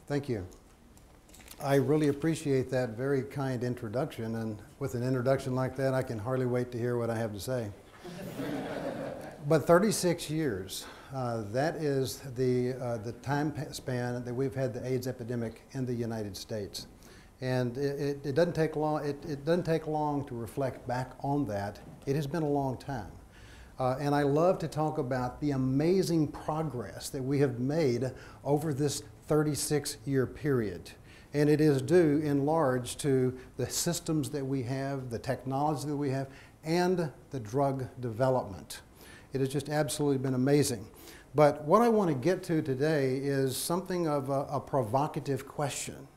Thank you. I really appreciate that very kind introduction, and with an introduction like that, I can hardly wait to hear what I have to say. But 36 years, that is the time span that we've had the AIDS epidemic in the United States. And it doesn't take long. It doesn't take long to reflect back on that. It has been a long time. And I love to talk about the amazing progress that we have made over this 36-year period. And it is due in large to the systems that we have, the technology that we have, and the drug development. It has just absolutely been amazing. But what I want to get to today is something of a provocative question.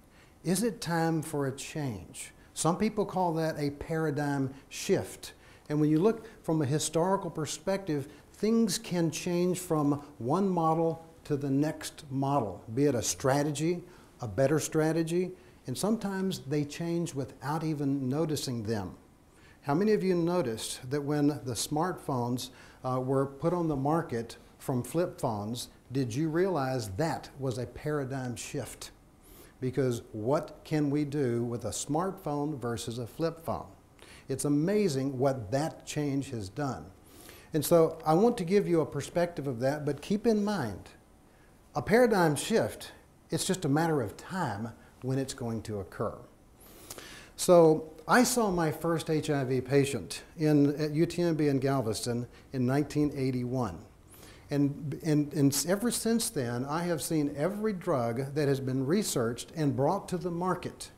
Is it time for a change? Some people call that a paradigm shift. And when you look from a historical perspective, things can change from one model to the next model, be it a strategy, a better strategy, and sometimes they change without even noticing them. How many of you noticed that when the smartphones were put on the market from flip phones, did you realize that was a paradigm shift? Because what can we do with a smartphone versus a flip phone? It's amazing what that change has done. And so I want to give you a perspective of that, but keep in mind, a paradigm shift, it's just a matter of time when it's going to occur. So I saw my first HIV patient at UTMB in Galveston in 1981. And ever since then, I have seen every drug that has been researched and brought to the market.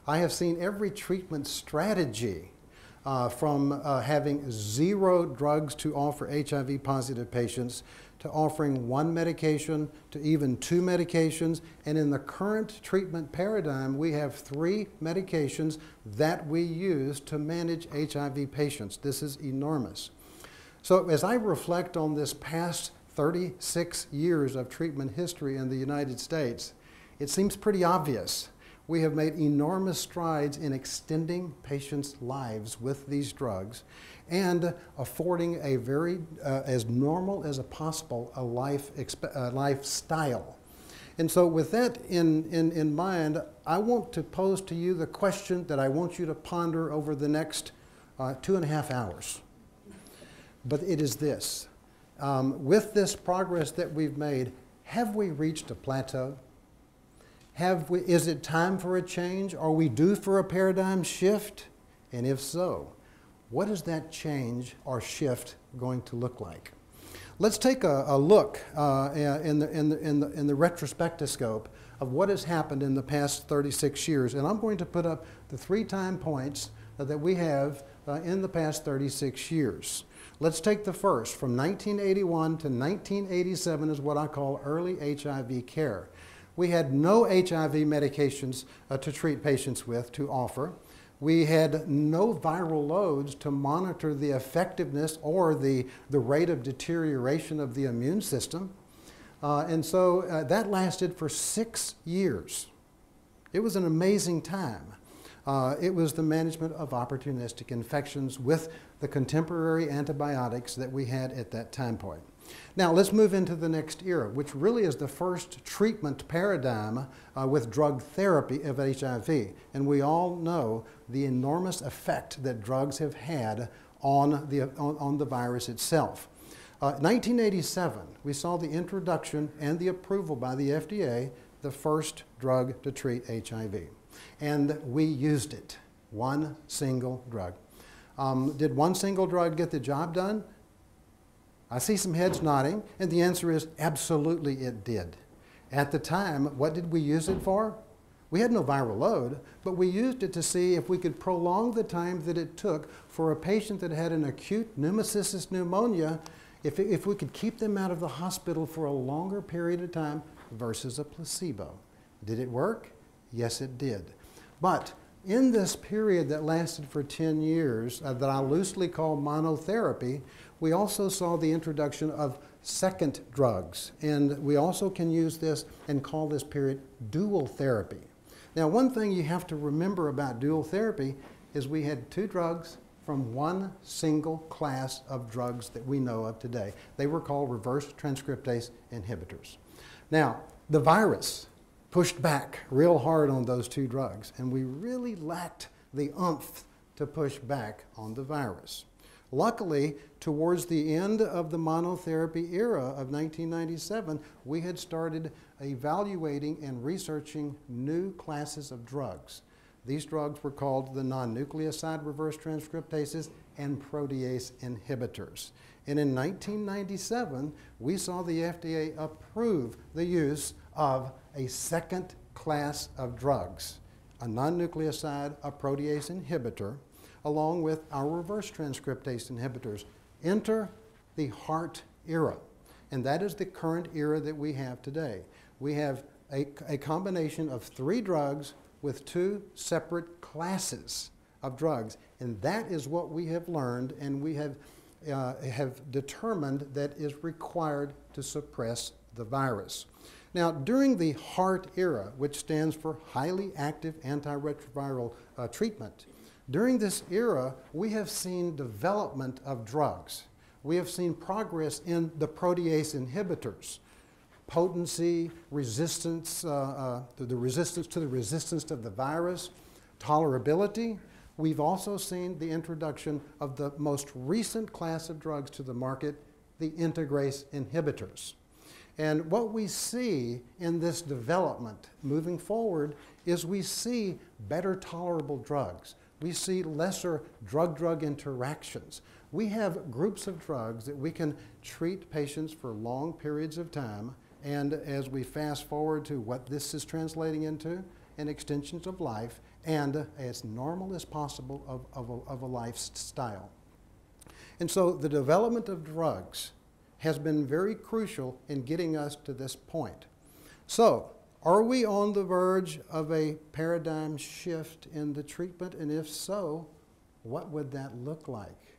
I have seen every treatment strategy from having 0 drugs to offer HIV-positive patients to offering 1 medication to even 2 medications. And in the current treatment paradigm, we have 3 medications that we use to manage HIV patients. This is enormous. So as I reflect on this past 36 years of treatment history in the United States, it seems pretty obvious. We have made enormous strides in extending patients' lives with these drugs and affording a very, as normal as possible, a lifestyle. And so with that in mind, I want to pose to you the question that I want you to ponder over the next 2.5 hours. But it is this. With this progress that we've made, have we reached a plateau? Is it time for a change? Are we due for a paradigm shift? And if so, what is that change or shift going to look like? Let's take a look in the retrospectoscope of what has happened in the past 36 years. And I'm going to put up the 3 time points that we have in the past 36 years. Let's take the first. From 1981 to 1987 is what I call early HIV care. We had no HIV medications to treat patients with, to offer. We had no viral loads to monitor the effectiveness or the rate of deterioration of the immune system. And so that lasted for 6 years. It was an amazing time. It was the management of opportunistic infections with the contemporary antibiotics that we had at that time point. Now let's move into the next era, which really is the first treatment paradigm with drug therapy of HIV. And we all know the enormous effect that drugs have had on the virus itself. 1987, we saw the introduction and the approval by the FDA, the first drug to treat HIV. And we used it, 1 single drug. Did 1 single drug get the job done? I see some heads nodding, and the answer is absolutely it did. At the time, what did we use it for? We had no viral load, but we used it to see if we could prolong the time that it took for a patient that had an acute pneumocystis pneumonia, if we could keep them out of the hospital for a longer period of time versus a placebo. Did it work? Yes, it did. But in this period that lasted for 10 years, that I loosely call monotherapy, we also saw the introduction of second drugs. And we also can use this and call this period dual therapy. Now, one thing you have to remember about dual therapy is we had 2 drugs from 1 single class of drugs that we know of today. They were called reverse transcriptase inhibitors. Now, the virus pushed back real hard on those two drugs, and we really lacked the oomph to push back on the virus. Luckily, towards the end of the monotherapy era of 1997, we had started evaluating and researching new classes of drugs. These drugs were called the non-nucleoside reverse transcriptases and protease inhibitors. And in 1997, we saw the FDA approve the use of a second class of drugs, a non-nucleoside, a protease inhibitor, along with our reverse transcriptase inhibitors. Enter the HART era, and that is the current era that we have today. We have a combination of 3 drugs with 2 separate classes of drugs, and that is what we have learned and we have determined that is required to suppress the virus. Now, during the HART era, which stands for highly active antiretroviral treatment, during this era, we have seen development of drugs. We have seen progress in the protease inhibitors, potency, resistance, the resistance to the virus, tolerability. We've also seen the introduction of the most recent class of drugs to the market, the integrase inhibitors. And what we see in this development moving forward is we see better tolerable drugs. We see lesser drug-drug interactions. We have groups of drugs that we can treat patients for long periods of time, and as we fast forward to what this is translating into, and extensions of life, and as normal as possible of a lifestyle. And so the development of drugs has been very crucial in getting us to this point. So, are we on the verge of a paradigm shift in the treatment? And if so, what would that look like?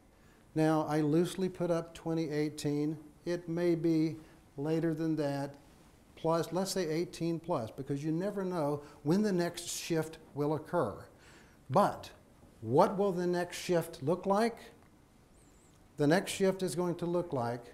Now, I loosely put up 2018. It may be later than that, plus, let's say 18 plus, because you never know when the next shift will occur. But what will the next shift look like? The next shift is going to look like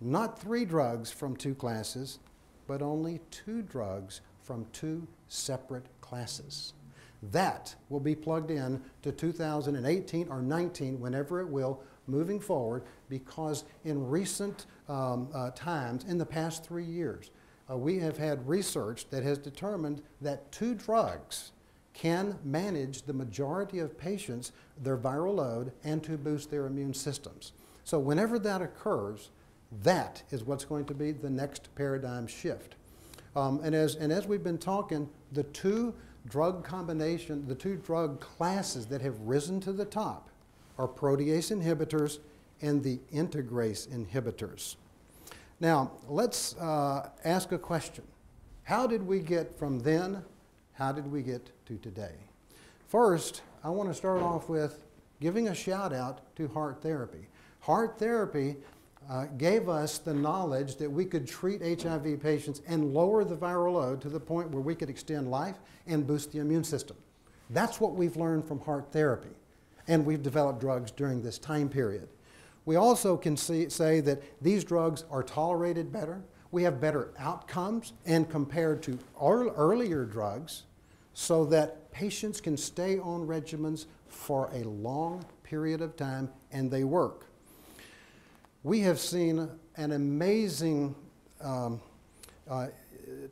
not 3 drugs from 2 classes, but only 2 drugs from 2 separate classes. That will be plugged in to 2018 or 19, whenever it will, moving forward, because in recent times, in the past 3 years, we have had research that has determined that 2 drugs can manage the majority of patients, their viral load, and to boost their immune systems. So whenever that occurs, that is what's going to be the next paradigm shift. And as we've been talking, the 2 drug combination, the 2 drug classes that have risen to the top are protease inhibitors and the integrase inhibitors. Now, let's ask a question. How did we get from then, how did we get to today? First, I want to start off with giving a shout out to HART therapy. HART therapy gave us the knowledge that we could treat HIV patients and lower the viral load to the point where we could extend life and boost the immune system. That's what we've learned from HART therapy, and we've developed drugs during this time period. We also can say that these drugs are tolerated better. We have better outcomes and compared to earlier drugs, so that patients can stay on regimens for a long period of time, and they work. We have seen an amazing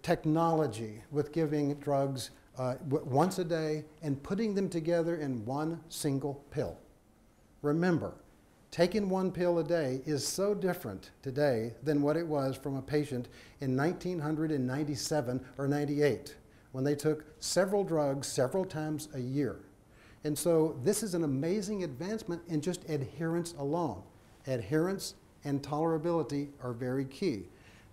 technology with giving drugs once a day and putting them together in one single pill. Remember, taking 1 pill a day is so different today than what it was from a patient in 1997 or 98, when they took several drugs several times a year. And so this is an amazing advancement in just adherence alone. Adherence and tolerability are very key.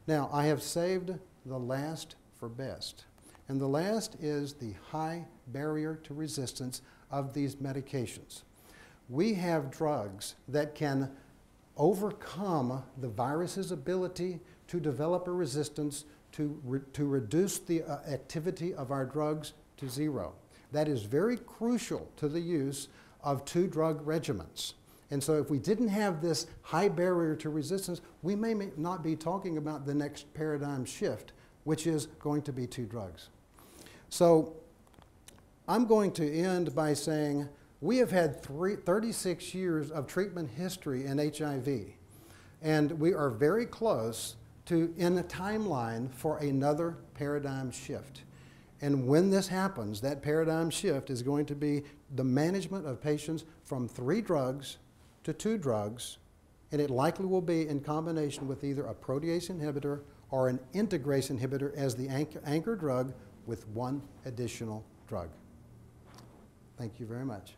Now, I have saved the last for best. And the last is the high barrier to resistance of these medications. We have drugs that can overcome the virus's ability to develop a resistance, to reduce the activity of our drugs to 0. That is very crucial to the use of 2 drug regimens. And so if we didn't have this high barrier to resistance, we may not be talking about the next paradigm shift, which is going to be 2 drugs. So I'm going to end by saying we have had 36 years of treatment history in HIV, and we are very close to in a timeline for another paradigm shift. And when this happens, that paradigm shift is going to be the management of patients from 3 drugs to 2 drugs, and it likely will be in combination with either a protease inhibitor or an integrase inhibitor as the anchor drug with 1 additional drug. Thank you very much.